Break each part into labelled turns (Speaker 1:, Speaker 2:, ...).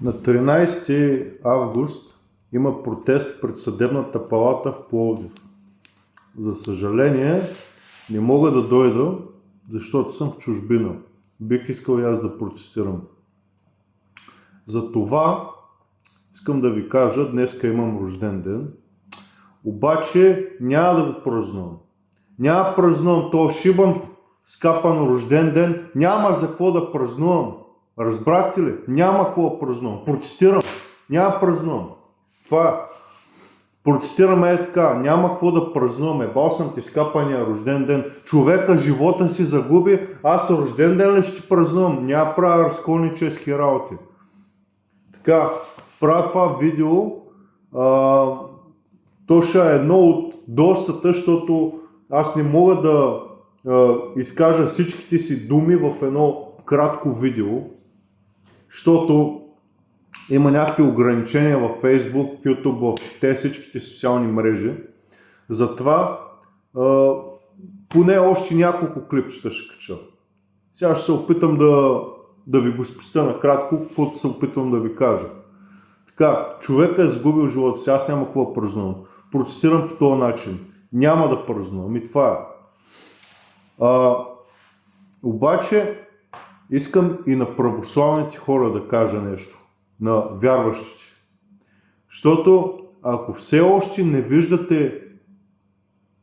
Speaker 1: На 13 август има протест пред Съдебната палата в Пловдив. За съжаление, не мога да дойда, защото съм в чужбина. Бих искал и аз да протестирам. Затова искам да ви кажа, днеска имам рожден ден, обаче няма да го празнувам. Няма празнувам този шибан скапан рожден ден, няма за какво да празнувам. Разбрахте ли? Няма какво да празнувам. Протестирам. Няма празнувам. Това е. Протестираме е така. Няма какво да празнуваме. Бал съм ти скапания рожден ден. Човека живота си загуби. Аз рожден ден ли ще ти празнувам? Няма правя разколнически работи. Така, правя това видео. То ще е едно от достата, защото аз не мога да изкажа всичките си думи в едно кратко видео, защото има някакви ограничения в Facebook, в YouTube, в те всичките социални мрежи. Затова поне още няколко клипчета ще кача. Сега ще се опитам да ви го спестя накратко, каквото се опитвам да ви кажа. Така, човека е загубил живота си, аз няма какво да празнувам. Протестирам по този начин. Няма да празнувам и това е. Обаче искам и на православните хора да кажа нещо. На вярващите. Защото ако все още не виждате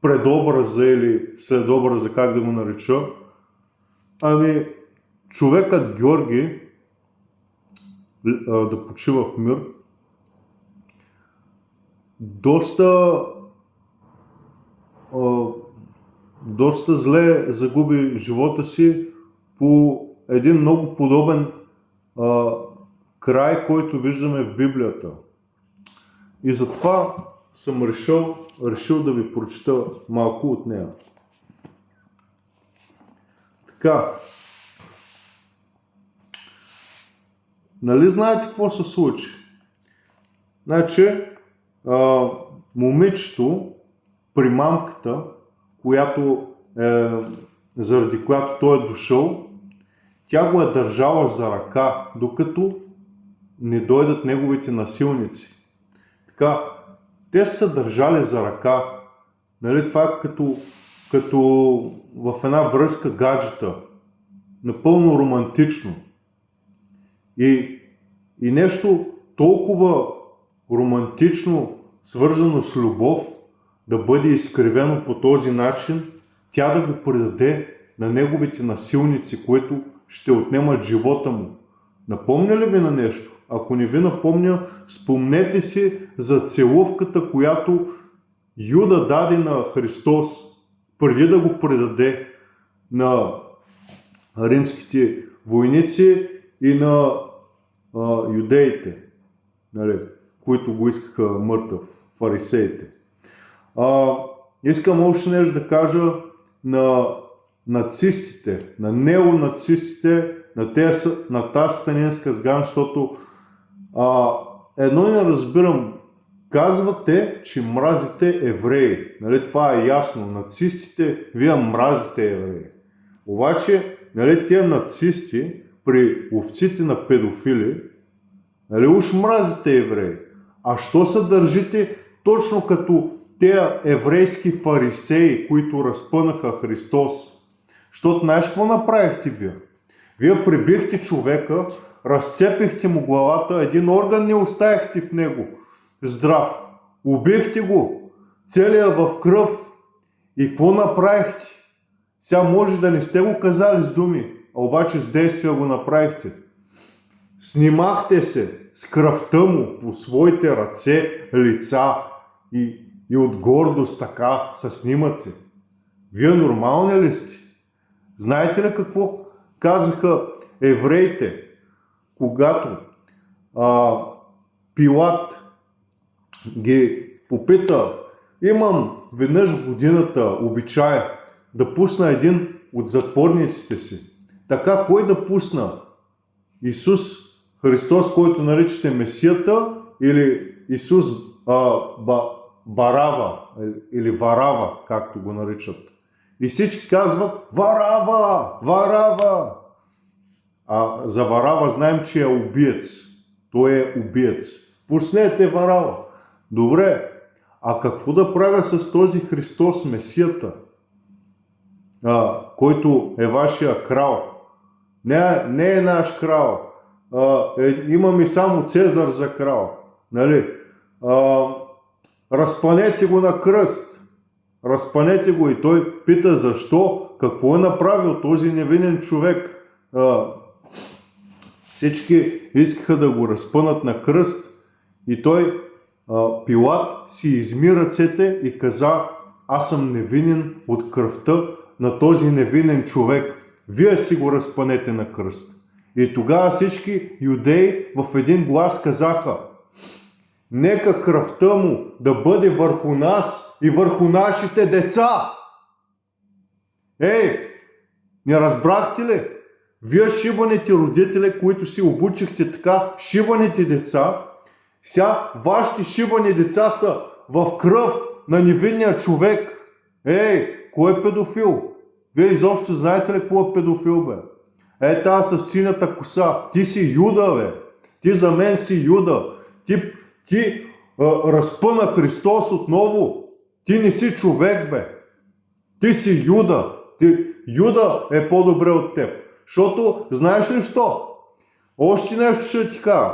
Speaker 1: предобраза или следобраза, как да го нареча, човекът Георги, да почива в мир, доста зле загуби живота си по един много подобен край, който виждаме в Библията. И затова съм решил да ви прочета малко от нея. Така. Нали знаете какво се случи? Значи, момичето при мамката, заради която той е дошъл, тя го е държала за ръка, докато не дойдат неговите насилници. Така, те са държали за ръка. Нали, това е като в една връзка гаджета. Напълно романтично. И нещо толкова романтично, свързано с любов, да бъде изкривено по този начин, тя да го предаде на неговите насилници, които ще отнемат живота му. Напомня ли ви на нещо? Ако не ви напомня, спомнете си за целувката, която Юда даде на Христос, преди да го предаде на римските войници и на юдеите, нали, които го искаха мъртъв, фарисеите. Искам още нещо да кажа на нацистите, на неонацистите, на тази станинска сган, защото едно не разбирам. Казвате, че мразите евреи. Нали, това е ясно. Нацистите, вие мразите евреи. Обаче, нали, тия нацисти при ловците на педофили, нали, уж мразите евреи. А що се държите точно като тея еврейски фарисеи, които разпънаха Христос? Защото знаеш какво направихте вие? Вие прибихте човека, разцепихте му главата, един орган не оставихте в него здрав. Убихте го, целият в кръв. И какво направихте? Сега може да не сте го казали с думи, а обаче с действия го направихте. Снимахте се с кръвта му по своите ръце, лица и от гордост така се снимате. Вие нормални ли сте? Знаете ли какво казаха евреите, когато Пилат ги попита: имам веднъж в годината обичай да пусна един от затворниците си. Така, кой да пусна? Исус Христос, който наричате Месията, или Исус Барава или Варава, както го наричат. И всички казват: Варава! Варава! А за Варава знаем, че е убиец. той е убиец. Пуснете Варава. Добре, а какво да правя с този Христос, Месията, който е вашия крал? Не е наш крал. Имаме само Цезар за крал. Нали? Разпънете го на кръст. Разпънете го. И той пита защо, какво е направил този невинен човек. Всички искаха да го разпънат на кръст и той, Пилат, си изми ръцете и каза: аз съм невинен от кръвта на този невинен човек. Вие си го разпънете на кръст. И тогава всички юдеи в един глас казаха: нека кръвта му да бъде върху нас и върху нашите деца. Не разбрахте ли? Вие шибаните родители, които си обучихте така шибаните деца, сега вашите шибани деца са в кръв на невинния човек. Кой е педофил? Вие изобщо знаете ли какво е педофил, бе? Тази със синята коса. Ти си Юда, бе. Ти за мен си Юда. Ти разпъна Христос отново. Ти не си човек, бе. Ти си Юда. Юда е по-добре от теб. Защото, знаеш ли що? Още нещо ще ти кажа.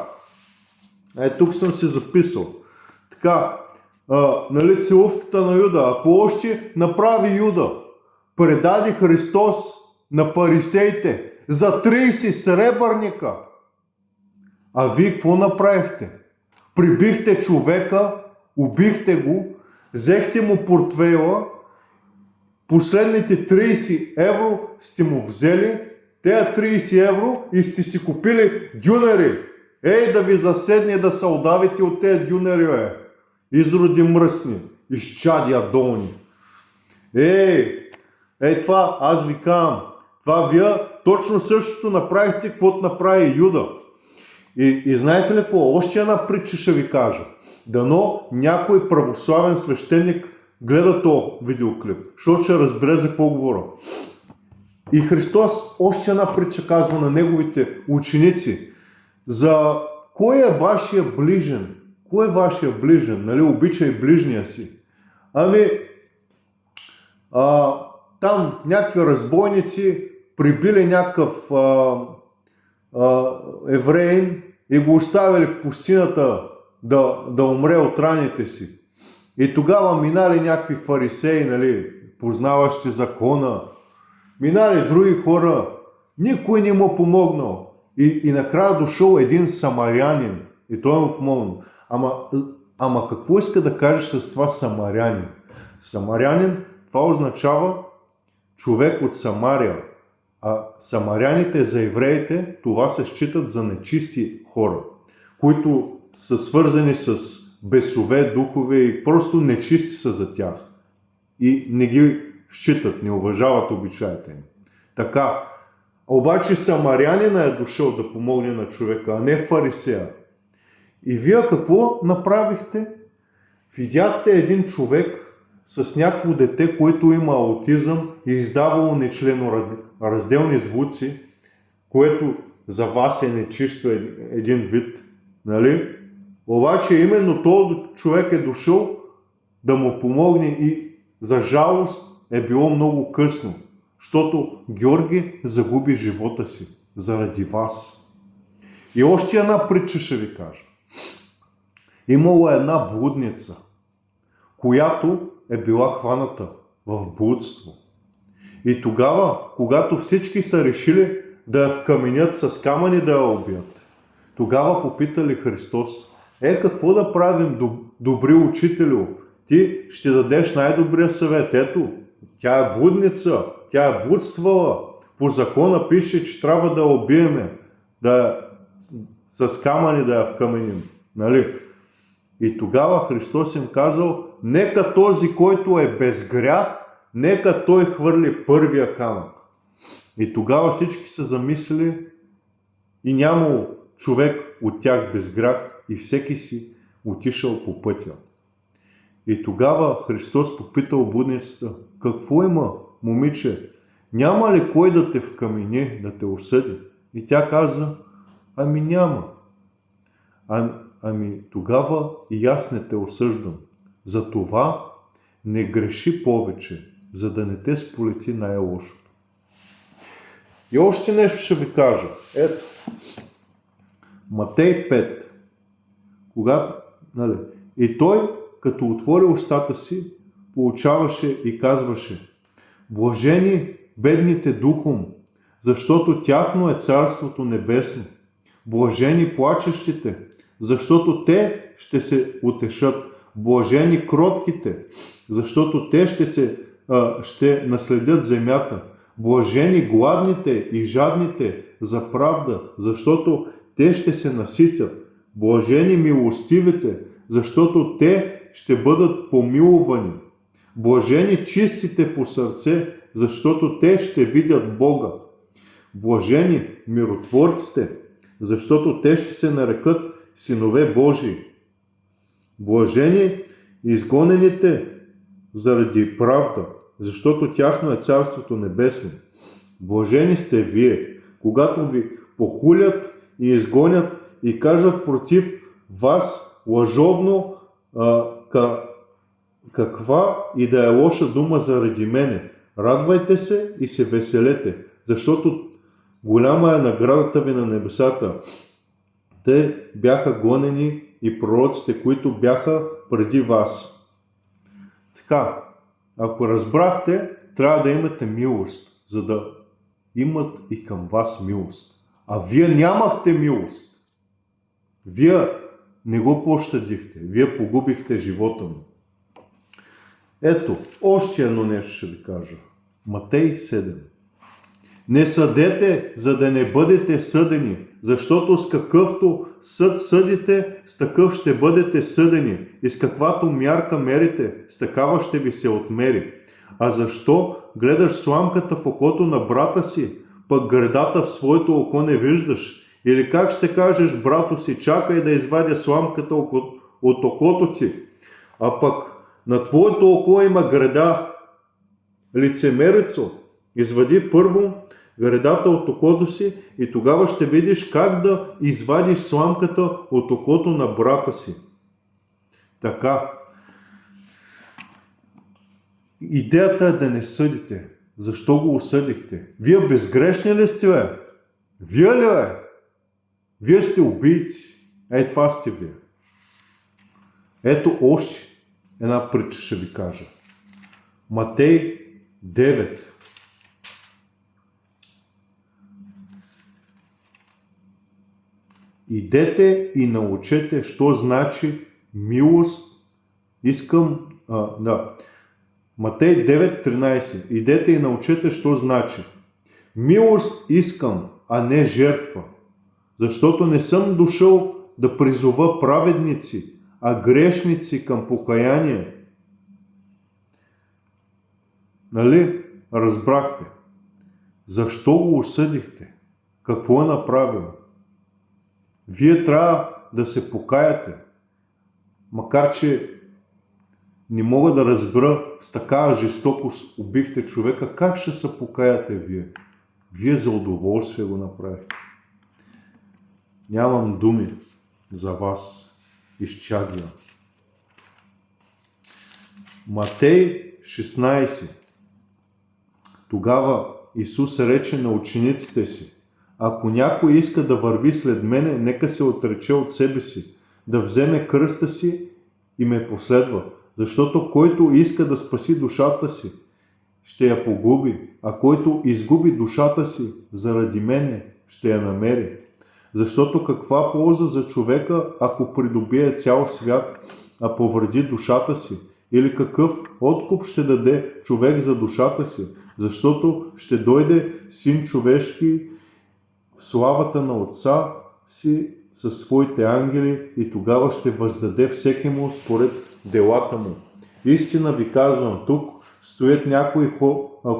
Speaker 1: Тук съм си записал. Така, нали, целувката на Юда. Ако още направи Юда? Предаде Христос на фарисеите за 30 сребърника. А вие какво направихте? Прибихте човека, убихте го, взехте му портфейла, последните 30 евро сте му взели, тези 30 евро и сте си купили дюнери. Да ви заседне да се удавите от тези дюнери, бе. Изроди мръсни, изчадия долни. Това аз ви казвам. Това вие точно същото направихте, каквото направи Юда. И знаете ли какво? Още една притча ще ви кажа. Дано някой православен свещеник гледа то видеоклип, защото ще разбере за какво говоря. И Христос още една притча казва на неговите ученици за кой е вашия ближен. Кой е вашия ближен? Нали, обичай ближния си. Там някакви разбойници прибили някакъв евреин и го оставили в пустинята да умре от раните си. И тогава минали някакви фарисеи, нали, познаващи закона, минали други хора, никой не му помогнал. И накрая дошъл един самарянин и той му помогнал. Ама какво иска да кажеш с това самарянин? Самарянин, това означава човек от Самария. А самаряните за евреите, това се считат за нечисти хора, които са свързани с бесове, духове и просто нечисти са за тях. И не ги считат, не уважават обичаите им. Така, обаче самарянина е дошъл да помогне на човека, а не фарисея. И вие какво направихте? Видяхте един човек с някакво дете, което има аутизъм и издавало нечленоразделни звуци, което за вас е нечисто един вид, нали? Обаче именно този човек е дошъл да му помогне и за жалост е било много късно, защото Георги загуби живота си заради вас. И още една притча ще ви кажа. Имало една блудница, която е била хваната в блудство. И тогава, когато всички са решили да я вкаменят с камъни да я убият, тогава попитали Христос: какво да правим, добри учителю? Ти ще дадеш най-добрия съвет. Ето, тя е блудница, тя е блудствала. По закона пише, че трябва да я убиеме, с камъни да я вкаменим. Нали? И тогава Христос им казал: нека този, който е без грях, нека той хвърли първия камък. И тогава всички се замислили и нямало човек от тях без грях и всеки си отишъл по пътя. И тогава Христос попитал блудницата: какво има, момиче? Няма ли кой да те вкамени, да те осъди? И тя каза: няма. Ами тогава и аз не те осъждам. Затова не греши повече, за да не те сполети най-лошото. И още нещо ще ви кажа. Ето, Матей 5. И той, като отвори устата си, получаваше и казваше: блажени бедните духом, защото тяхно е Царството небесно. Блажени плачещите, защото те ще се утешат. Блажени кротките, защото те ще наследят земята. Блажени гладните и жадните за правда, защото те ще се наситят. Блажени милостивите, защото те ще бъдат помилувани. Блажени чистите по сърце, защото те ще видят Бога. Блажени миротворците, защото те ще се нарекат синове Божии. Блажени изгонените заради правда, защото тяхно е Царството небесно. Блажени сте вие, когато ви похулят и изгонят и кажат против вас лъжовно каква и да е лоша дума заради мене. Радвайте се и се веселете, защото голяма е наградата ви на небесата. Те бяха гонени и пророците, които бяха преди вас. Така, ако разбрахте, трябва да имате милост, за да имат и към вас милост. А вие нямахте милост. Вие не го пощадихте. Вие погубихте живота му. Ето, още едно нещо ще ви кажа. Матей 7. Не съдете, за да не бъдете съдени, защото с какъвто съд съдите, с такъв ще бъдете съдени, и с каквато мярка мерите, с такава ще ви се отмери. А защо гледаш сламката в окото на брата си, пък гредата в своето око не виждаш? Или как ще кажеш брато си: чакай да извадя сламката от окото ти, а пък на твоето око има греда? Лицемерецо, извади първо гредата от окото си и тогава ще видиш как да извадиш сламката от окото на брата си. Така, идеята е да не съдите. Защо го осъдихте? Вие безгрешни ли сте, бе? Вие ли, бе? Вие сте убийци. Това сте вие. Ето още една притча ще ви кажа. Матей 9. Идете и научете, що значи милост. Матей 9.13. Идете и научете, що значи милост искам, а не жертва. Защото не съм дошъл да призова праведници, а грешници към покаяние. Нали? Разбрахте. Защо го осъдихте? Какво е направил? Вие трябва да се покаяте. Макар че не мога да разбера, с такава жестокост убихте човека, как ще се покаяте вие? Вие за удоволствие го направихте. Нямам думи за вас, изчадия. Матей 16. Тогава Исус рече на учениците си: ако някой иска да върви след мене, нека се отрече от себе си, да вземе кръста си и ме последва. Защото който иска да спаси душата си, ще я погуби, а който изгуби душата си заради мене, ще я намери. Защото каква полза за човека, ако придобие цял свят, а повреди душата си? Или какъв откуп ще даде човек за душата си? Защото ще дойде Син човешки в славата на Отца си със своите ангели и тогава ще въздаде всеки му според делата му. Истина ви казвам, тук стоят някои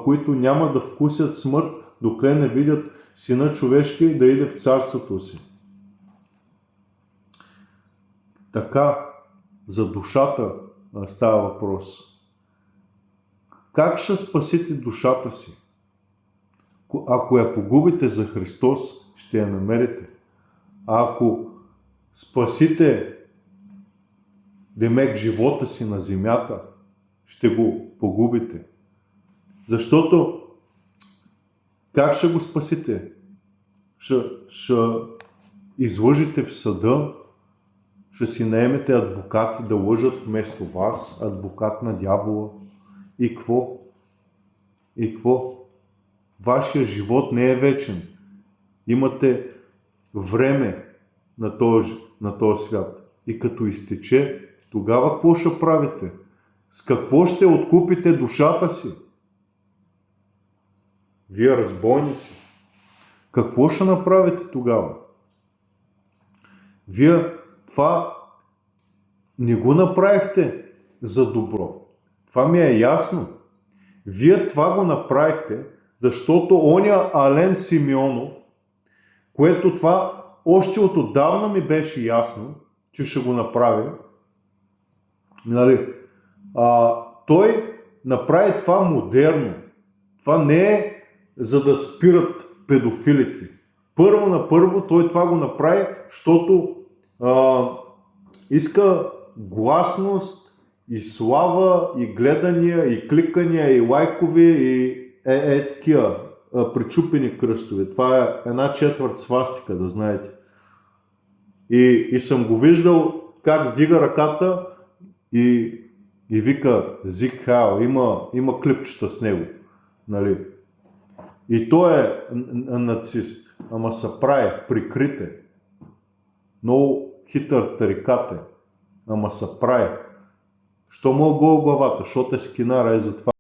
Speaker 1: които няма да вкусят смърт, докле не видят Сина човешки да иде в царството си. Така, за душата става въпрос. Как ще спасите душата си? Ако я погубите за Христос, ще я намерите. А ако спасите демек живота си на земята, ще го погубите. Защото как ще го спасите? Ще излъжете в съда, ще си наемете адвокати да лъжат вместо вас, адвокат на дявола. И какво? И какво? Вашия живот не е вечен. Имате време на този свят. И като изтече, тогава какво ще правите? С какво ще откупите душата си? Вие разбойници. Какво ще направите тогава? Вие това не го направихте за добро. Това ми е ясно. Вие това го направихте, защото оня Ален Симеонов, което това още от отдавна ми беше ясно, че ще го направи, нали? Той направи това модерно. Това не е за да спират педофилите. Първо той това го направи, защото иска гласност и слава, и гледания, и кликания, и лайкове, и такива причупени кръстове. Това е 1/4 свастика, да знаете. И съм го виждал как вдига ръката и вика Зиг Хайл. Има клипчета с него. Нали? И той е нацист. Ама се прави прикрите. Много хитър тарикат е. Ама се прави. Що му е гол главата? Защото е скинара, е за това.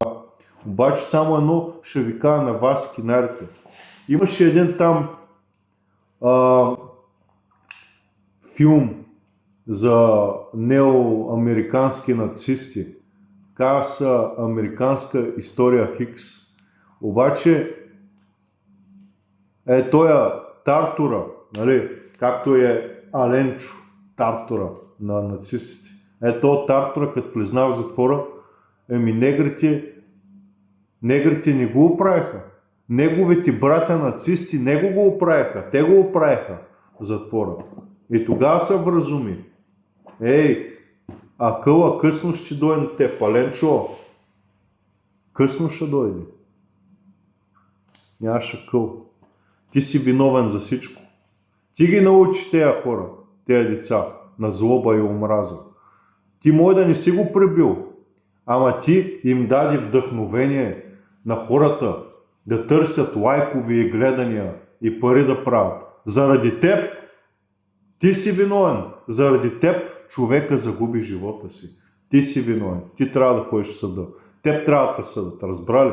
Speaker 1: Обаче само едно ще ви кажа на вас, скинарите. Имаше един там филм за неоамерикански нацисти. Казва се Американска история Хикс. Обаче тоя Тартура, нали, както е Аленчо Тартура на нацистите. То Тартура, като влезна в затвора, негрите не го оправиха. Неговите братя нацисти не го оправиха. Те го оправиха в затвора. И тогава се вразуми. Акъла късно ще дойде на те, Аленчо. Късно ще дойде. Нямаш акъл. Ти си виновен за всичко. Ти ги научи тези хора, тези деца, на злоба и омраза. Ти може да не си го пребил, ама ти им даде вдъхновение на хората да търсят лайкови и гледания и пари да правят. Заради теб ти си виновен. Заради теб човека загуби живота си. Ти си виновен. Ти трябва да ходиш в съда. Теб трябва да те съдат. Разбрали?